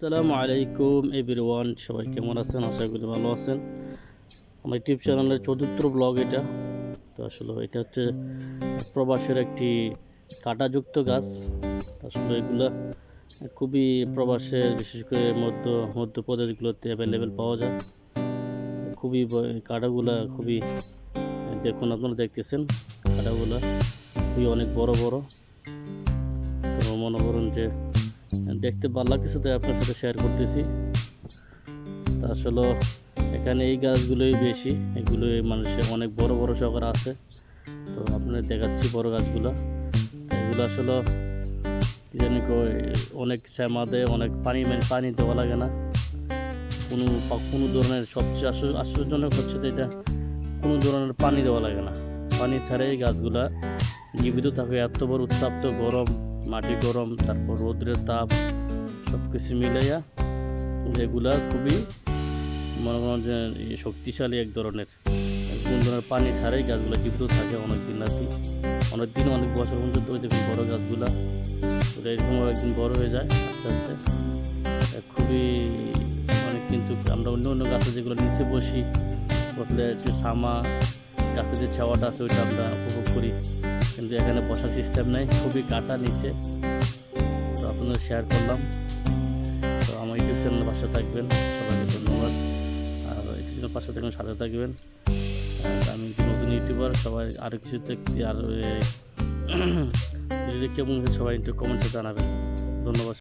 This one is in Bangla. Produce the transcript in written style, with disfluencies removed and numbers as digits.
আসসালামু আলাইকুম এভরিওয়ান, সবাই কেমন আছেন? আশা করি ভালো আছেন। আমার ইউটিউব চ্যানেলের চতুর্থ ব্লগ এটা। তো আসলে এটা হচ্ছে প্রবাসের একটি কাঁটাযুক্ত গাছ। আসলে এগুলা খুবই প্রবাসে, বিশেষ করে মধ্যপ্রদেশগুলোতে অ্যাভেলেবেল পাওয়া যায়। খুবই কাঁটাগুলা খুবই, দেখুন আপনারা দেখতেছেন কাঁটাগুলা খুবই অনেক বড় বড়। তো মনে করুন যে দেখতে ভালো লাগতেছে, তাই আপনার সাথে শেয়ার করতেছি। তা আসলে এখানে এই গাছগুলোই বেশি, এগুলো মানুষের অনেক বড় বড় শখের আছে। তো আপনাদের দেখাচ্ছি বড় গাছগুলো। এগুলো আসলে কি জানি অনেক শ্যামা দেয়, অনেক পানি দেওয়া লাগে না কোনো ধরনের। সবচেয়ে আশ্চর্যজনক হচ্ছে যে এটা কোনো ধরনের পানি দেওয়া লাগে না। পানি ছাড়াই গাছগুলা জীবিত থাকে। এত বড় উত্তাপ্ত গরম, মাটি গরম, তারপর রৌদ্রের তাপ, সব কিছু মিলাইয়া যেগুলা খুবই মনে করেন যে শক্তিশালী এক ধরনের। কোন ধরনের পানি ছাড়াই গাছগুলো জীবিত থাকে অনেকদিন আর কি, অনেক বছর পর্যন্ত। ওই দেখুন বড় গাছগুলা, ওটা এরকম একদিন বড় হয়ে যায় আস্তে আস্তে। খুবই কিন্তু আমরা অন্য গাছে যেগুলো নিচে বসি, বসলে একটু ছামা, গাছের যে ছাওয়াটা আছে ওইটা আমরা উপভোগ করি, কিন্তু এখানে বসার সিস্টেম নেই, খুবই কাটা নিচে। তো আপনাদের শেয়ার করলাম। তো আমার ইউটিউব চ্যানেলের পাশে থাকবেন, সবাইকে ধন্যবাদ। আর ইউটিউব চ্যানেলের পাশে থাকবেন, সাথে থাকবেন। আমি নতুন ইউটিউবার, সবাই আরও কিছু দেখতে আর কেমন সবাই একটু কমেন্টে জানাবেন। ধন্যবাদ।